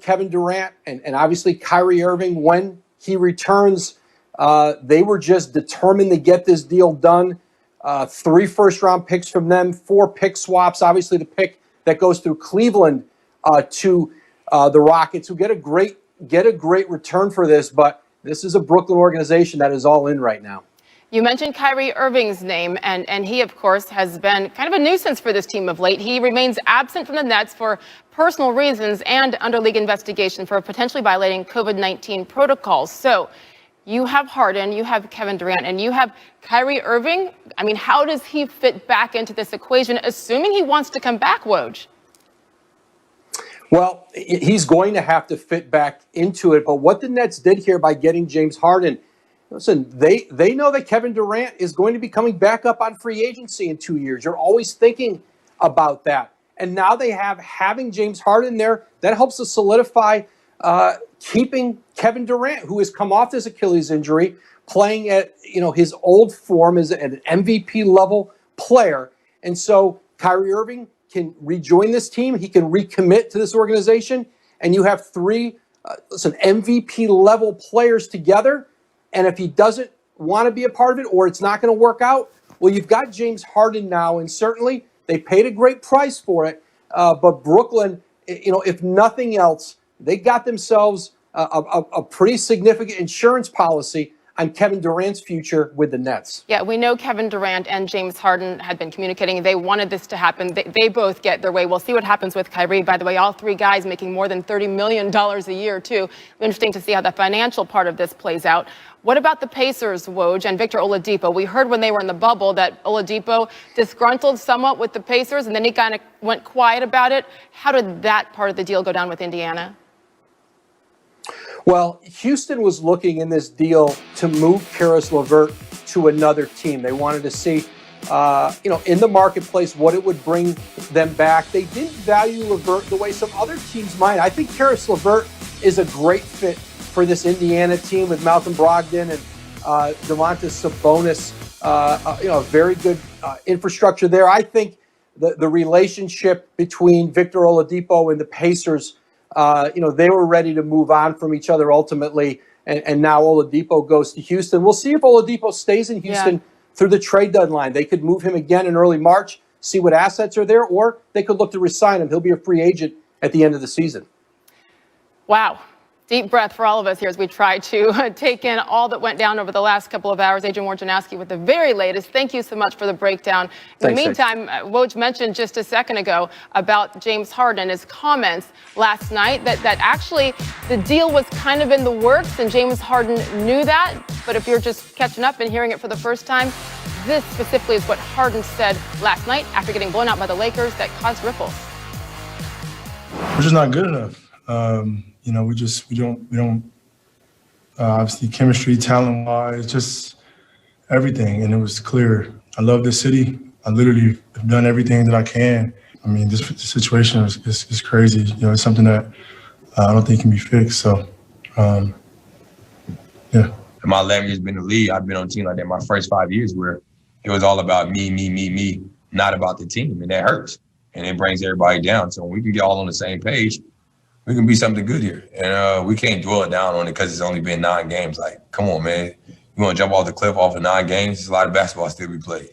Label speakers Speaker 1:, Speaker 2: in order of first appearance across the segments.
Speaker 1: Kevin Durant and obviously Kyrie Irving, when he returns, they were just determined to get this deal done. 3 first-round picks from them, 4 pick swaps. Obviously, the pick that goes through Cleveland to the Rockets, who get a great return for this. But this is a Brooklyn organization that is all in right now.
Speaker 2: You mentioned Kyrie Irving's name, and he, of course, has been kind of a nuisance for this team of late. He remains absent from the Nets for personal reasons and under league investigation for potentially violating COVID-19 protocols. So you have Harden, you have Kevin Durant, and you have Kyrie Irving. I mean, how does he fit back into this equation, assuming he wants to come back, Woj?
Speaker 1: Well, he's going to have to fit back into it. But what the Nets did here by getting James Harden, listen, they know that Kevin Durant is going to be coming back up on free agency in 2 years. You're always thinking about that. And now they having James Harden there, that helps to solidify keeping Kevin Durant, who has come off this Achilles injury, playing at his old form as an MVP level player. And so Kyrie Irving can rejoin this team. He can recommit to this organization. And you have 3 MVP level players together. And if he doesn't want to be a part of it, or it's not going to work out, well, you've got James Harden now, and certainly they paid a great price for it. But Brooklyn, if nothing else, they got themselves a pretty significant insurance policy on Kevin Durant's future with the Nets.
Speaker 2: Yeah, we know Kevin Durant and James Harden had been communicating. They wanted this to happen. They both get their way. We'll see what happens with Kyrie. By the way, all 3 guys making more than $30 million a year, too. Interesting to see how the financial part of this plays out. What about the Pacers, Woj, and Victor Oladipo? We heard when they were in the bubble that Oladipo disgruntled somewhat with the Pacers, and then he kind of went quiet about it. How did that part of the deal go down with Indiana?
Speaker 1: Well, Houston was looking in this deal to move Karis LeVert to another team. They wanted to see, in the marketplace, what it would bring them back. They didn't value LeVert the way some other teams might. I think Karis LeVert is a great fit for this Indiana team with Malcolm Brogdon and Domantas Sabonis. A very good infrastructure there. I think the relationship between Victor Oladipo and the Pacers, they were ready to move on from each other ultimately, and now Oladipo goes to Houston. We'll see if Oladipo stays in Houston through the trade deadline. They could move him again in early March, see what assets are there, or they could look to re-sign him. He'll be a free agent at the end of the season.
Speaker 2: Wow. Deep breath for all of us here as we try to take in all that went down over the last couple of hours. Adrian Wojnarowski with the very latest. Thank you so much for the breakdown. In the meantime, Woj mentioned just a second ago about James Harden and his comments last night that actually the deal was kind of in the works and James Harden knew that. But if you're just catching up and hearing it for the first time, this specifically is what Harden said last night after getting blown out by the Lakers that caused ripples.
Speaker 3: We're just not good enough. We don't obviously chemistry, talent-wise, just everything. And it was clear. I love this city. I literally have done everything that I can. I mean, this situation is crazy. It's something that I don't think can be fixed. So, yeah.
Speaker 4: In my 11 years being in the league, I've been on a team like that my first 5 years where it was all about me, not about the team. And that hurts. And it brings everybody down. So when we can get all on the same page, we can be something good here. And we can't dwell down on it because it's only been 9 games. Like, come on, man. You want to jump off the cliff off of 9 games? There's a lot of basketball still to be played.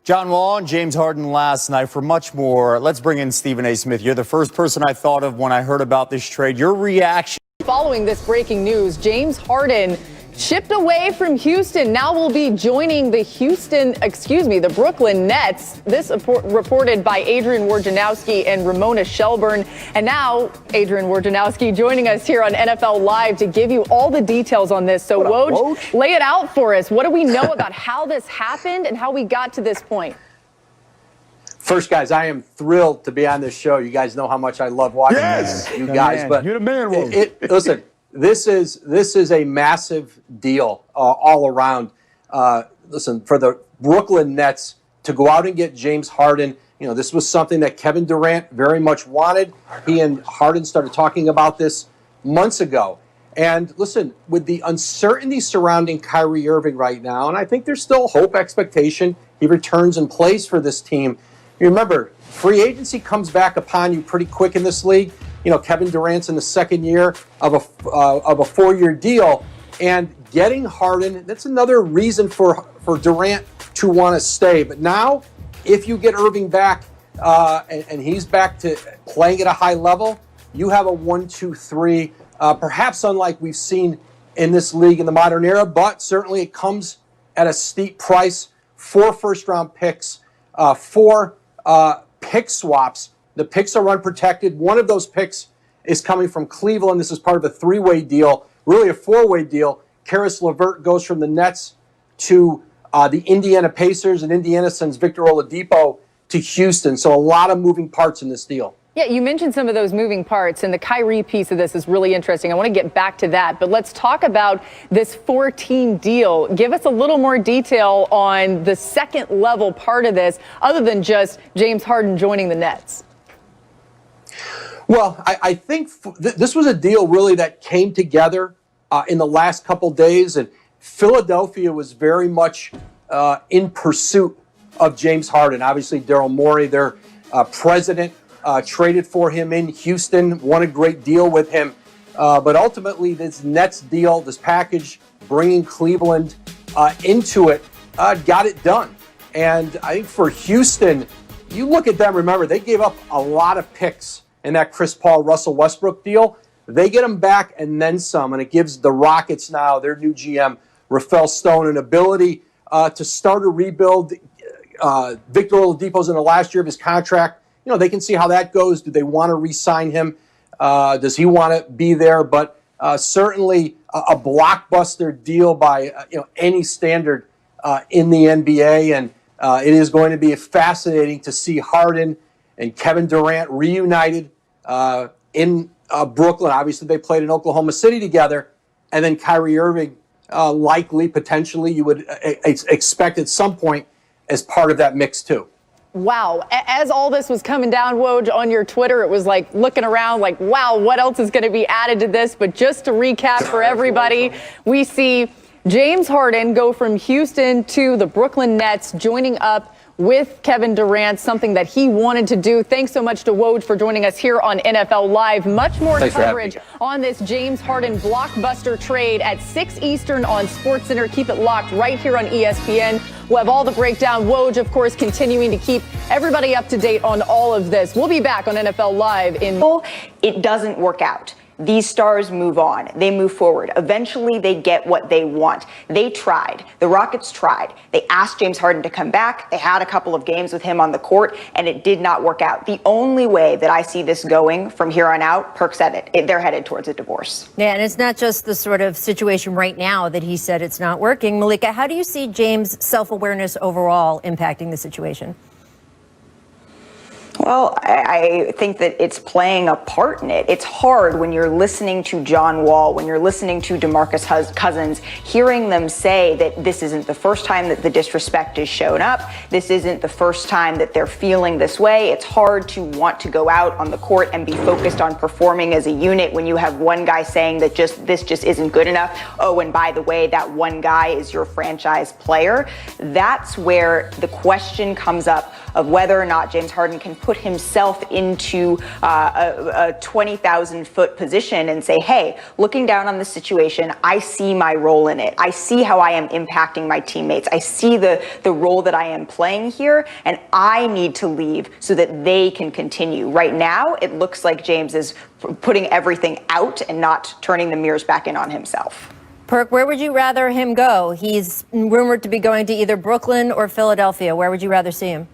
Speaker 5: John Wall and James Harden last night. For much more, let's bring in Stephen A. Smith. You're the first person I thought of when I heard about this trade. Your reaction?
Speaker 6: Following this breaking news, James Harden shipped away from Houston. Now will be joining the Brooklyn Nets. This reported by Adrian Wojnarowski and Ramona Shelburne. And now Adrian Wojnarowski joining us here on NFL Live to give you all the details on this. So Woj, lay it out for us. What do we know about how this happened and how we got to this point?
Speaker 1: First, guys, I am thrilled to be on this show. You guys know how much I love watching you guys. But
Speaker 5: you're the man,
Speaker 1: listen, this is a massive deal all around. Listen, for the Brooklyn Nets to go out and get James Harden, this was something that Kevin Durant very much wanted. He and Harden started talking about this months ago. And listen, with the uncertainty surrounding Kyrie Irving right now, and I think there's still hope, expectation, he returns and plays for this team. You remember, free agency comes back upon you pretty quick in this league. Kevin Durant's in the second year of a 4-year deal, and getting Harden, that's another reason for Durant to want to stay. But now, if you get Irving back and he's back to playing at a high level, you have a 1-2-3, perhaps unlike we've seen in this league in the modern era, but certainly it comes at a steep price. 4 first-round picks, 4 pick swaps. The picks are unprotected. One of those picks is coming from Cleveland. This is part of a 3-way deal, really a 4-way deal. Karis LeVert goes from the Nets to the Indiana Pacers, and Indiana sends Victor Oladipo to Houston. So a lot of moving parts in this deal.
Speaker 6: Yeah, you mentioned some of those moving parts, and the Kyrie piece of this is really interesting. I want to get back to that, but let's talk about this 4-team deal. Give us a little more detail on the second level part of this, other than just James Harden joining the Nets.
Speaker 1: Well, I think this was a deal really that came together in the last couple days, and Philadelphia was very much in pursuit of James Harden. Obviously, Daryl Morey, their president, traded for him in Houston, won a great deal with him. But ultimately, this Nets deal, this package, bringing Cleveland into it, got it done. And I think for Houston, you look at them, remember, they gave up a lot of picks in that Chris Paul, Russell Westbrook deal. They get them back and then some, and it gives the Rockets now, their new GM, Rafael Stone, an ability to start a rebuild. Victor Oladipo's in the last year of his contract. They can see how that goes. Do they want to re-sign him? Does he want to be there? But certainly a blockbuster deal by any standard in the NBA, and it is going to be fascinating to see Harden and Kevin Durant reunited in Brooklyn. Obviously, they played in Oklahoma City together, and then Kyrie Irving likely, potentially, you would expect at some point as part of that mix too.
Speaker 6: Wow. As all this was coming down, Woj, on your Twitter, it was like looking around like, wow, what else is going to be added to this? But just to recap for everybody, we see James Harden go from Houston to the Brooklyn Nets, joining up with Kevin Durant, something that he wanted to do. Thanks so much to Woj for joining us here on NFL Live. Much more coverage on this James Harden blockbuster trade at 6 Eastern on SportsCenter. Keep it locked right here on ESPN. We'll have all the breakdown. Woj, of course, continuing to keep everybody up to date on all of this. We'll be back on NFL Live in...
Speaker 7: It doesn't work out. These stars move on. They move forward. Eventually, they get what they want. They tried. The Rockets tried. They asked James Harden to come back. They had a couple of games with him on the court, and it did not work out. The only way that I see this going from here on out, Perk said it, they're headed towards a divorce.
Speaker 8: Yeah, and it's not just the sort of situation right now that he said it's not working. Malika, how do you see James' self-awareness overall impacting the situation?
Speaker 7: Well, I think that it's playing a part in it. It's hard when you're listening to John Wall, when you're listening to DeMarcus Cousins, hearing them say that this isn't the first time that the disrespect has shown up. This isn't the first time that they're feeling this way. It's hard to want to go out on the court and be focused on performing as a unit when you have one guy saying that this just isn't good enough. Oh, and by the way, that one guy is your franchise player. That's where the question comes up of whether or not James Harden can put himself into a 20,000-foot position and say, hey, looking down on this situation, I see my role in it. I see how I am impacting my teammates. I see the role that I am playing here, and I need to leave so that they can continue. Right now, it looks like James is putting everything out and not turning the mirrors back in on himself.
Speaker 8: Perk, where would you rather him go? He's rumored to be going to either Brooklyn or Philadelphia. Where would you rather see him?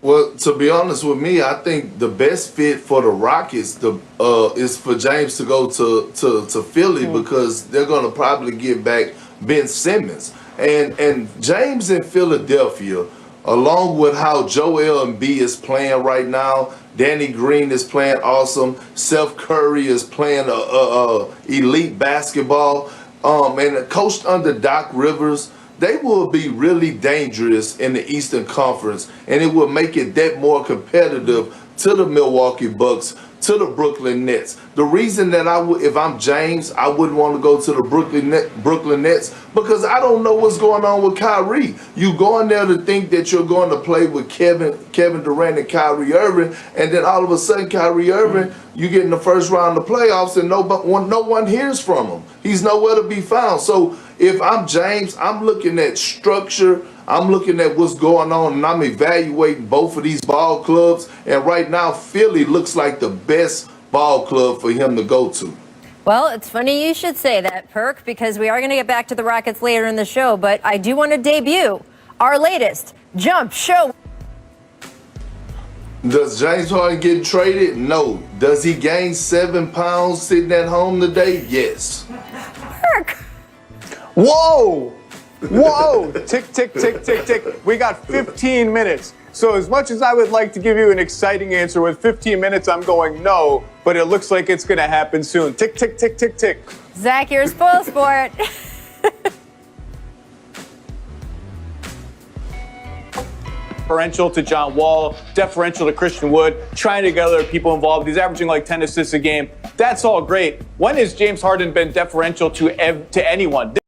Speaker 9: Well, to be honest with me, I think the best fit for the Rockets is for James to go to Philly because they're going to probably get back Ben Simmons. And James in Philadelphia, along with how Joel Embiid is playing right now, Danny Green is playing awesome, Seth Curry is playing elite basketball, and coached under Doc Rivers, they will be really dangerous in the Eastern Conference, and it will make it that more competitive to the Milwaukee Bucks to the Brooklyn Nets. The reason that I would, if I'm James, I wouldn't want to go to the Brooklyn Nets because I don't know what's going on with Kyrie. You go in there to think that you're going to play with Kevin Durant and Kyrie Irving, and then all of a sudden Kyrie Irving, you get in the first round of the playoffs and no one hears from him. He's nowhere to be found. So if I'm James, I'm looking at structure. I'm looking at what's going on, and I'm evaluating both of these ball clubs. And right now, Philly looks like the best ball club for him to go to.
Speaker 8: Well, it's funny you should say that, Perk, because we are going to get back to the Rockets later in the show, but I do want to debut our latest Jump Show.
Speaker 9: Does James Harden get traded? No. Does he gain 7 pounds sitting at home today? Yes.
Speaker 8: Perk.
Speaker 10: Whoa! Whoa! Tick, tick, tick, tick, tick. We got 15 minutes. So as much as I would like to give you an exciting answer, with 15 minutes, I'm going no, but it looks like it's going to happen soon. Tick, tick, tick, tick, tick.
Speaker 8: Zach, you're a spoil sport.
Speaker 10: Deferential to John Wall, deferential to Christian Wood, trying to get other people involved. He's averaging like 10 assists a game. That's all great. When has James Harden been deferential to anyone?